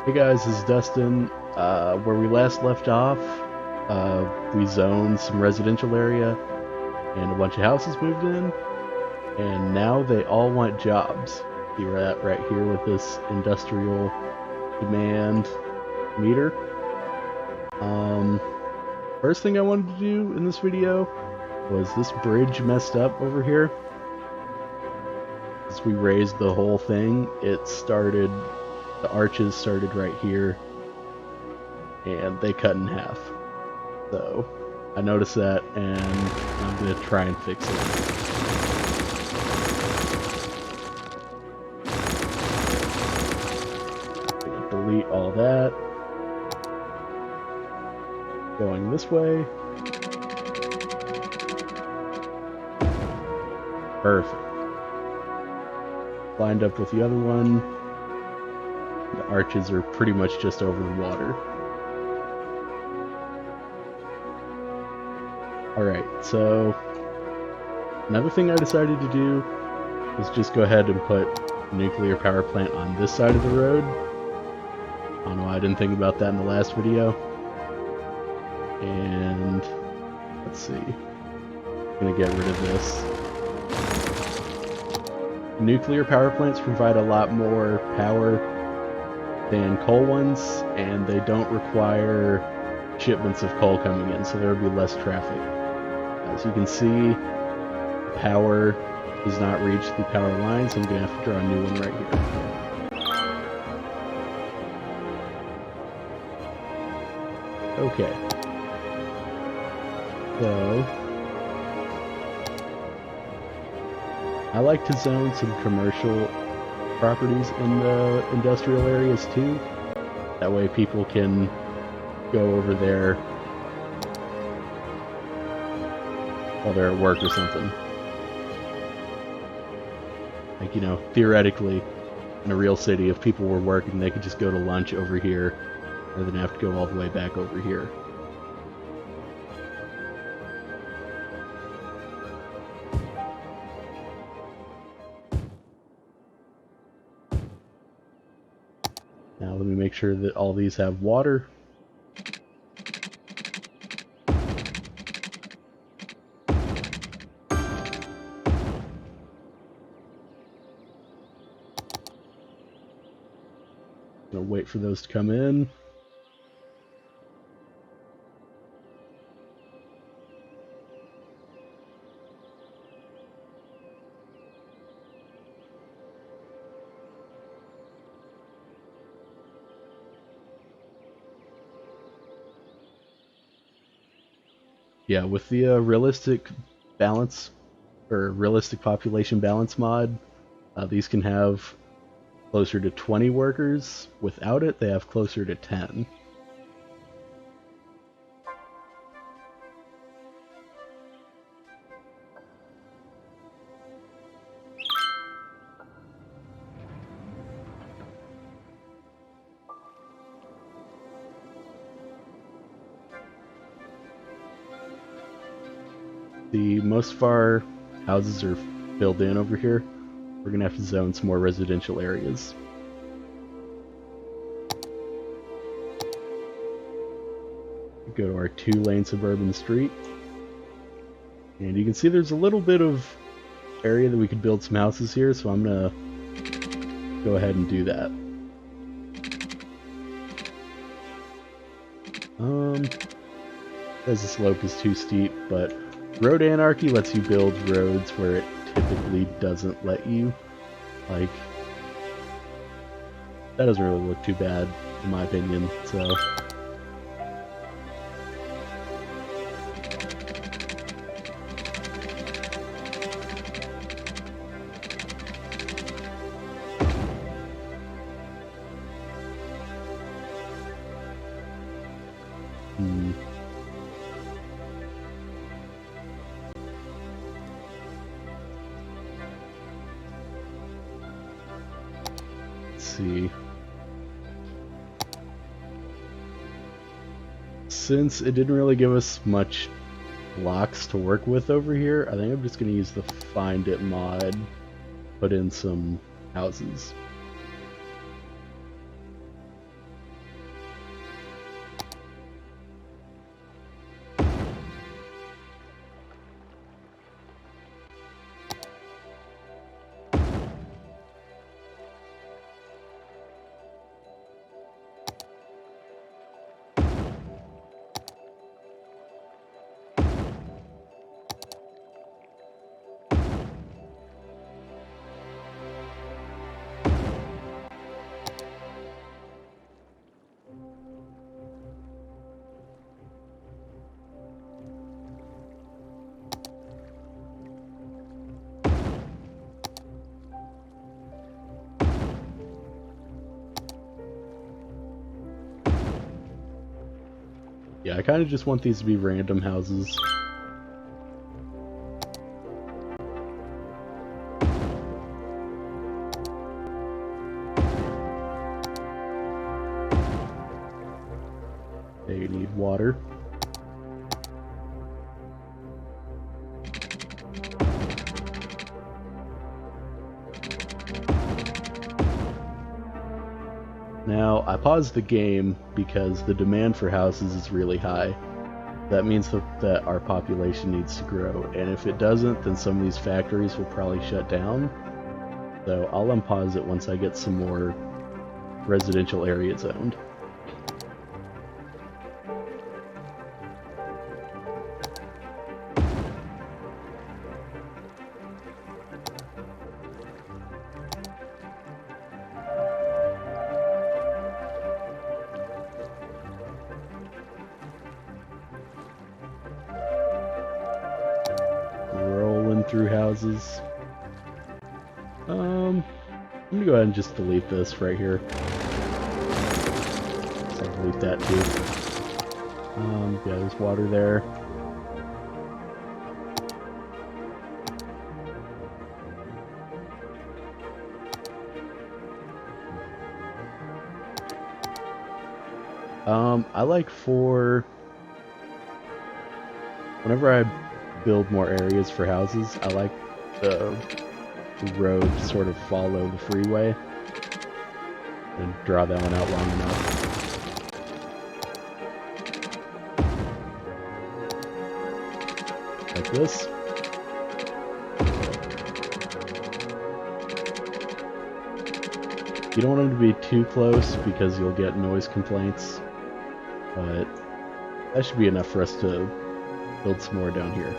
Hey guys, this is Dustin. Where we last left off, we zoned some residential area and a bunch of houses moved in, and now they all want jobs. See that right here with this industrial demand meter. First thing I wanted to do in this video was this bridge messed up over here. As we raised the whole thing, the arches started right here, and they cut in half. So I noticed that, and I'm gonna try and fix it. I'm gonna delete all that. Going this way. Perfect. Lined up with the other one. The arches are pretty much just over the water. Alright, so another thing I decided to do is just go ahead and put a nuclear power plant on this side of the road. I don't know why I didn't think about that in the last video. And let's see. I'm gonna get rid of this. Nuclear power plants provide a lot more power than coal ones, and they don't require shipments of coal coming in, so there will be less traffic. As you can see, power does not reach the power line, so I'm going to have to draw a new one right here. Okay. So I like to zone some commercial properties in the industrial areas too. That way people can go over there while they're at work or something. Like, you know, theoretically, in a real city, if people were working, they could just go to lunch over here rather than have to go all the way back over here. Now let me make sure that all these have water. Gonna wait for those to come in. Yeah, with the realistic balance or realistic population balance mod, these can have closer to 20 workers. Without it, they have closer to 10. Most of our houses are filled in over here. We're gonna have to zone some more residential areas. Go to our 2-lane suburban street, and you can see there's a little bit of area that we could build some houses here, so I'm gonna go ahead and do that. As the slope is too steep, but Road Anarchy lets you build roads where it typically doesn't let you. Like, that doesn't really look too bad, in my opinion, so. See. Since it didn't really give us much blocks to work with over here, I think I'm just going to use the Find It mod, put in some houses. Yeah, I kind of just want these to be random houses. They need water. Now, I paused the game because the demand for houses is really high. That means that our population needs to grow, and if it doesn't, then some of these factories will probably shut down. So I'll unpause it once I get some more residential areas owned. Rolling through houses. I'm gonna go ahead and just delete this right here. So I'll delete that too. Yeah, there's water there. I like whenever I build more areas for houses, I like the road to sort of follow the freeway and draw that one out long enough. Like this. You don't want them to be too close because you'll get noise complaints, but that should be enough for us to build some more down here.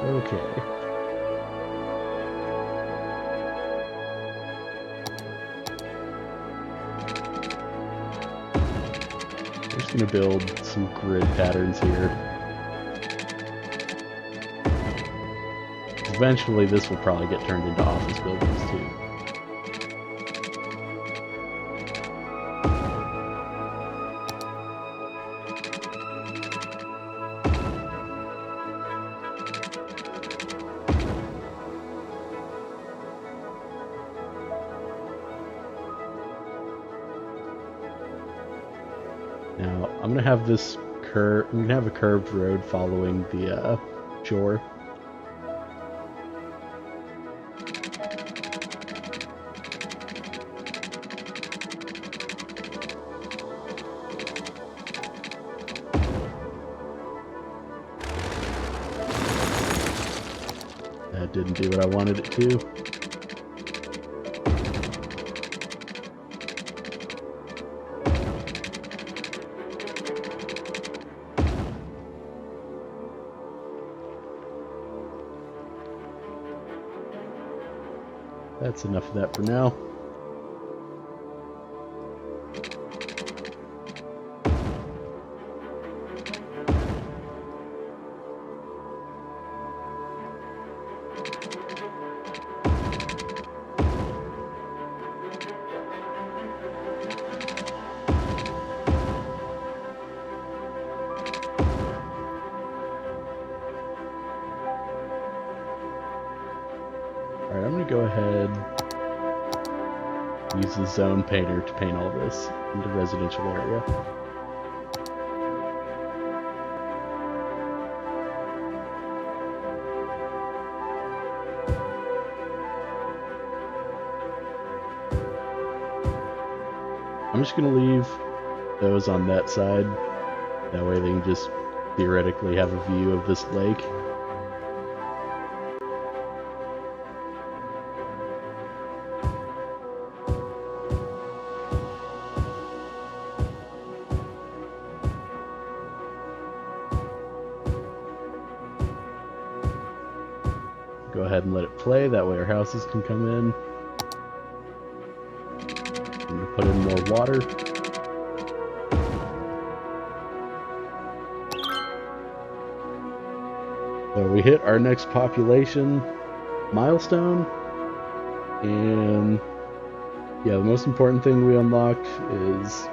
Okay. I'm just going to build some grid patterns here. Eventually this will probably get turned into office buildings too. Now, I'm gonna have a curved road following the shore. That didn't do what I wanted it to. That's enough of that for now. Alright, I'm going to go ahead and use the zone painter to paint all this into residential area. I'm just going to leave those on that side. That way they can just theoretically have a view of this lake. Go ahead and let it play, that way our houses can come in. I'm going to put in more water. we hit our next population milestone, and yeah, the most important thing we unlock is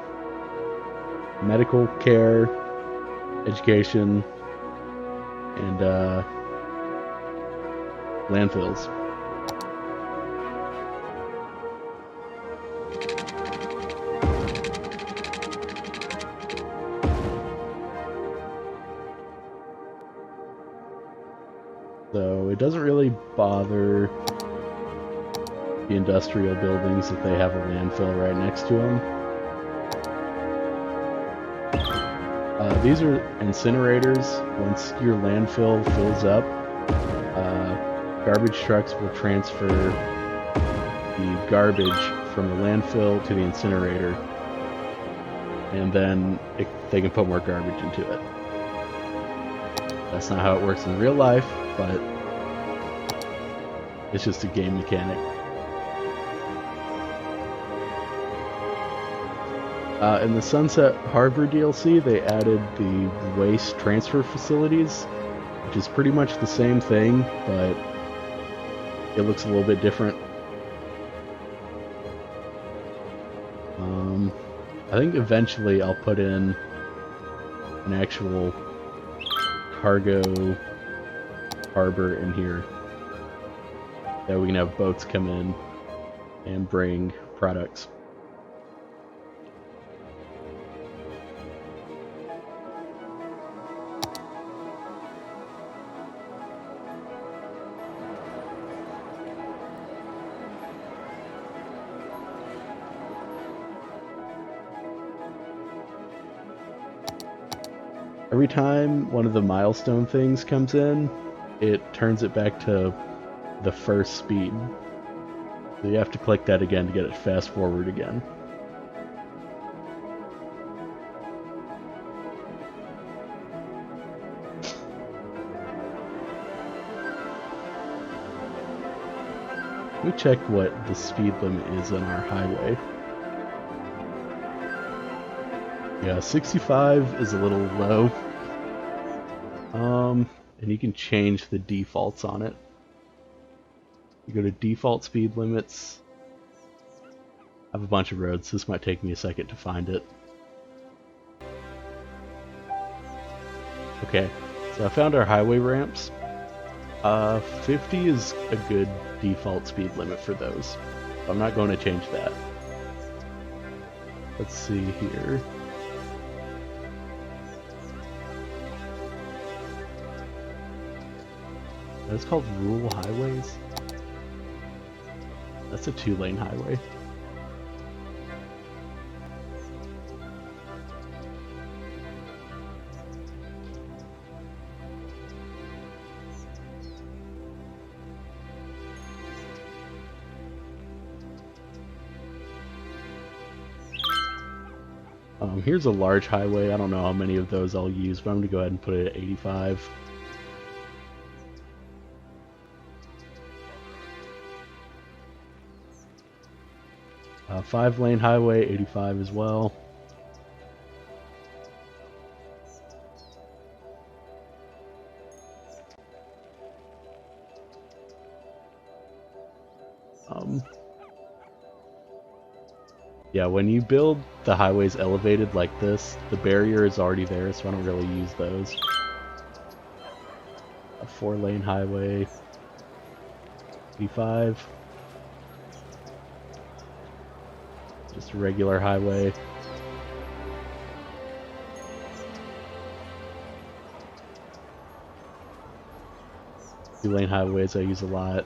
medical care, education, and landfills. So it doesn't really bother the industrial buildings if they have a landfill right next to them. These are incinerators. Once your landfill fills up, garbage trucks will transfer the garbage from the landfill to the incinerator, and then they can put more garbage into it. That's not how it works in real life, but it's just a game mechanic. In the Sunset Harbor DLC, they added the waste transfer facilities, which is pretty much the same thing, but it looks a little bit different. I think eventually I'll put in an actual cargo harbor in here, that we can have boats come in and bring products. Every time one of the milestone things comes in, it turns it back to the first speed. So you have to click that again to get it fast forward again. Let me check what the speed limit is on our highway. Yeah, 65 is a little low. And you can change the defaults on it. You go to default speed limits. I have a bunch of roads. This might take me a second to find it. Okay, so I found our highway ramps. 50 is a good default speed limit for those. I'm not going to change that. Let's see here. That's called rural highways. That's a 2-lane highway. Here's a large highway. I don't know how many of those I'll use, but I'm going to go ahead and put it at 85. A 5-lane highway, 85 as well. Yeah, when you build the highways elevated like this, the barrier is already there, so I don't really use those. A 4-lane highway, 85. Just a regular highway. Two-lane highways I use a lot.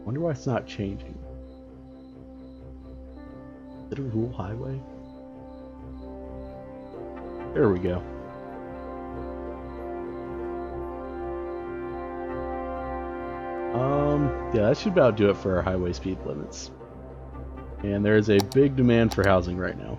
Wonder why it's not changing. Is it a rural highway? There we go. Yeah, that should about do it for our highway speed limits. And there is a big demand for housing right now.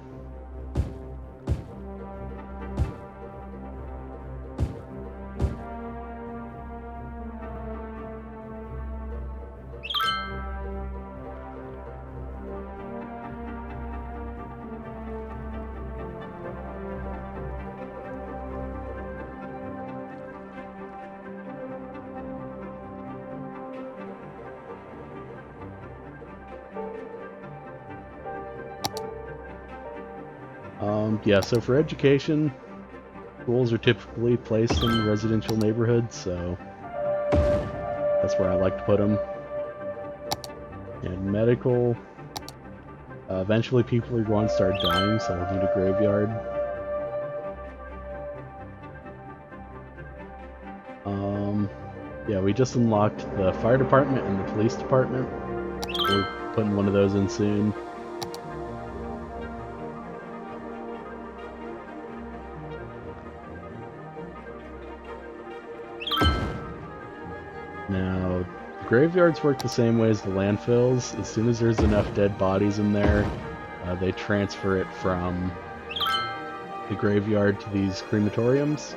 Yeah, so for education, schools are typically placed in residential neighborhoods, so that's where I like to put them. And medical, eventually people are going to start dying, so we'll need a graveyard. Yeah, we just unlocked the fire department and the police department. We're putting one of those in soon. Now, the graveyards work the same way as the landfills. As soon as there's enough dead bodies in there, they transfer it from the graveyard to these crematoriums,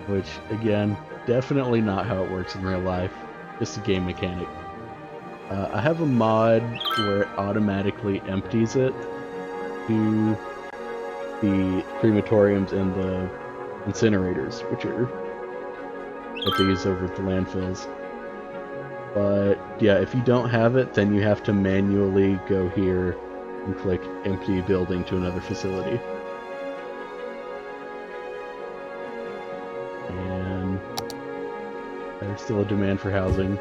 which, again, definitely not how it works in real life. Just a game mechanic. I have a mod where it automatically empties it to the crematoriums and the incinerators, which are what they use over at the landfills. But yeah, if you don't have it, then you have to manually go here and click empty building to another facility. And there's still a demand for housing.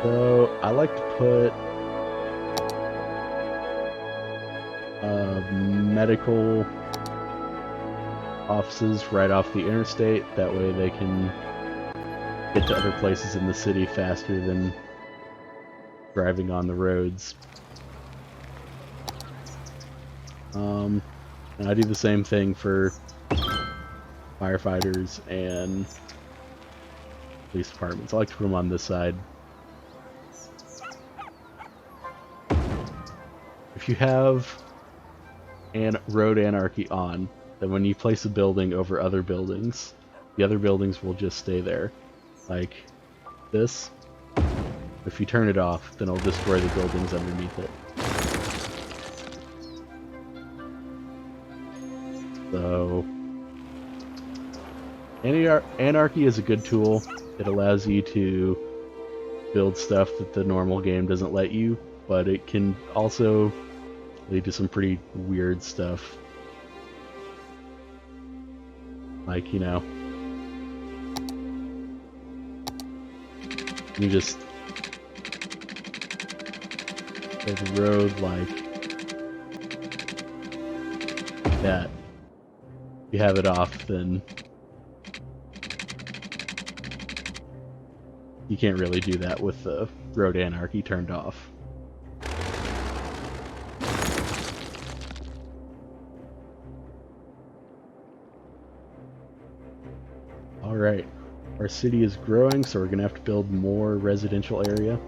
So I like to put medical offices right off the interstate. That way they can get to other places in the city faster than driving on the roads. And I do the same thing for firefighters and police departments. I like to put them on this side. If you have road anarchy on, then when you place a building over other buildings, the other buildings will just stay there. Like this. If you turn it off, then it'll destroy the buildings underneath it. So, anarchy is a good tool. It allows you to build stuff that the normal game doesn't let you, but it can also lead to some pretty weird stuff. Like, you know, you just build a road like that. If you have it off, then you can't really do that with the road anarchy turned off. Alright, our city is growing, so we're going to have to build more residential area.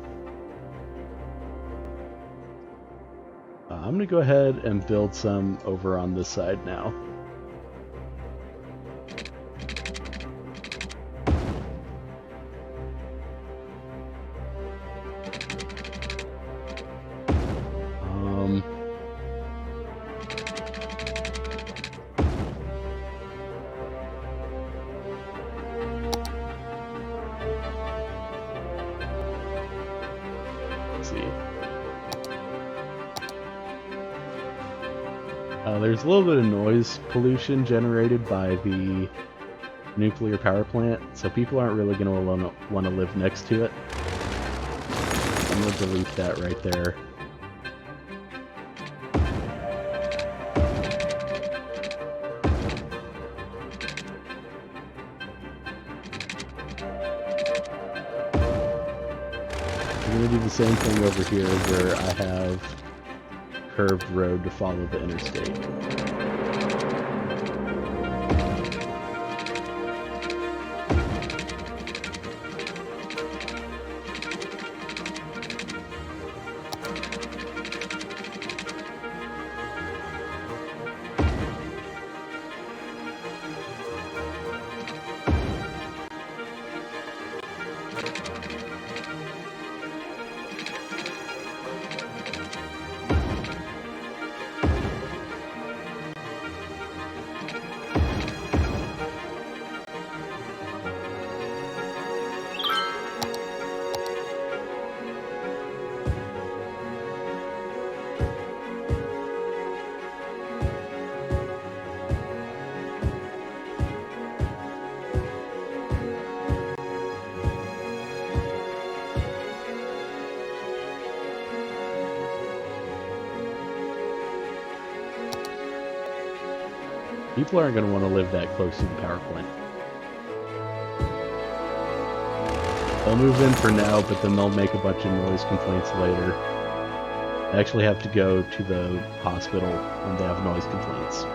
I'm going to go ahead and build some over on this side now. There's a little bit of noise pollution generated by the nuclear power plant, so people aren't really going to want to live next to it. I'm going to delete that right there. I'm going to do the same thing over here where I have curved road to follow the interstate. People aren't going to want to live that close to the power plant. They'll move in for now, but then they'll make a bunch of noise complaints later. They actually have to go to the hospital when they have noise complaints.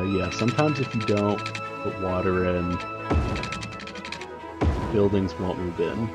Yeah, sometimes if you don't put water in, buildings won't move in.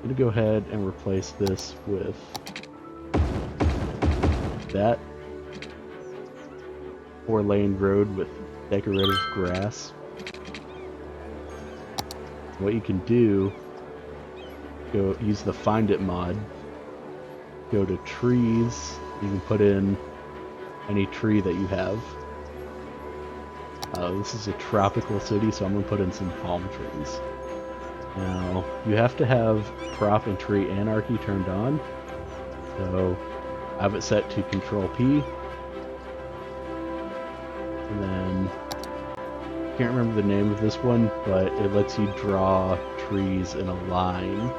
I'm going to go ahead and replace this with that 4-lane road with decorative grass. What you can do, go use the Find It mod, go to trees, you can put in any tree that you have. This is a tropical city, so I'm going to put in some palm trees. Now, you have to have prop and tree anarchy turned on, so I have it set to Control P, and then, I can't remember the name of this one, but it lets you draw trees in a line.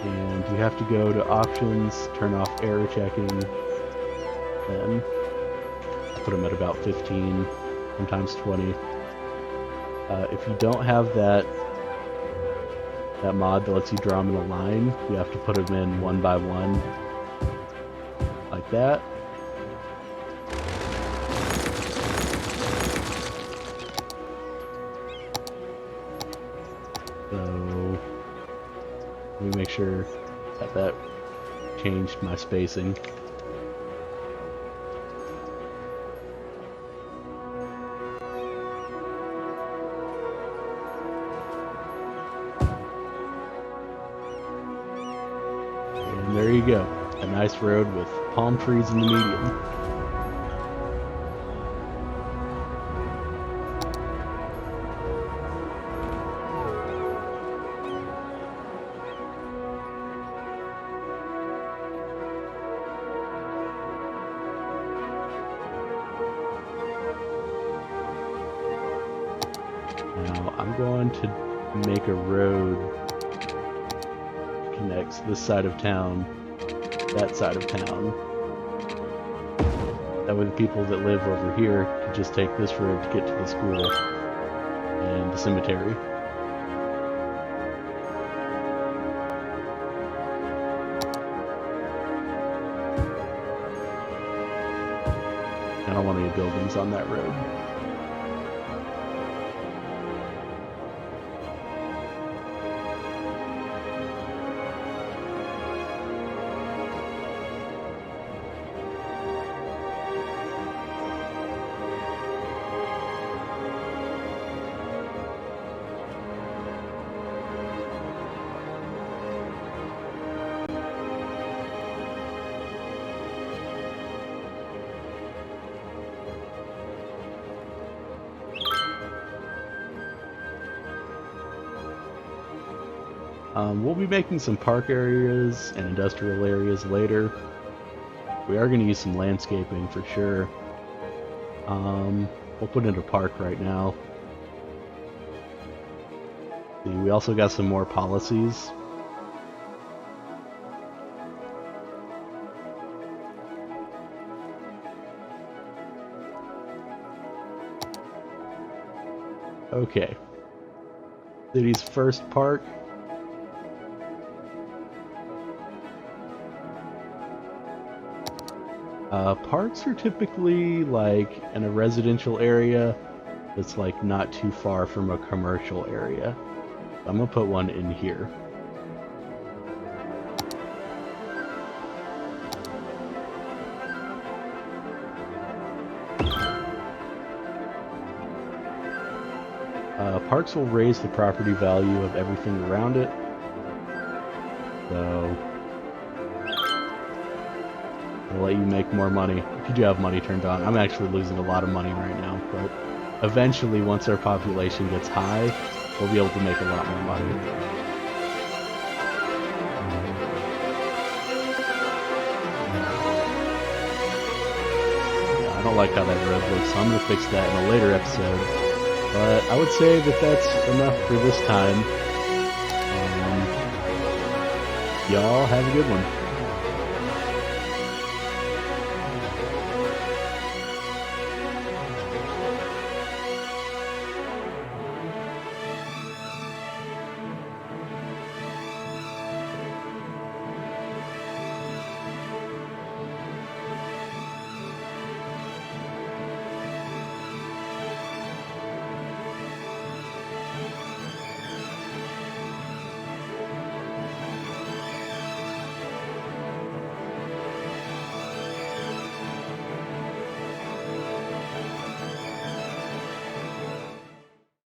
And you have to go to Options, turn off error checking, then put them at about 15, sometimes 20. If you don't have that mod that lets you draw them in a line, you have to put them in one by one, like that. So, let me make sure that changed my spacing. And there you go, a nice road with palm trees in the median. Now I'm going to make a road that connects this side of town, that side of town. That way the people that live over here can just take this road to get to the school and the cemetery. I don't want any buildings on that road. We'll be making some park areas and industrial areas later. We are going to use some landscaping for sure. We'll put in a park right now. See, we also got some more policies. Okay. City's first park. Parks are typically like in a residential area. that's like not too far from a commercial area. I'm gonna put one in here. Parks will raise the property value of everything around it. So I'll let you make more money if you do have money turned on. I'm actually losing a lot of money right now, but eventually, once our population gets high, we'll be able to make a lot more money. Yeah, I don't like how that road looks, so I'm going to fix that in a later episode. But I would say that that's enough for this time. Y'all have a good one.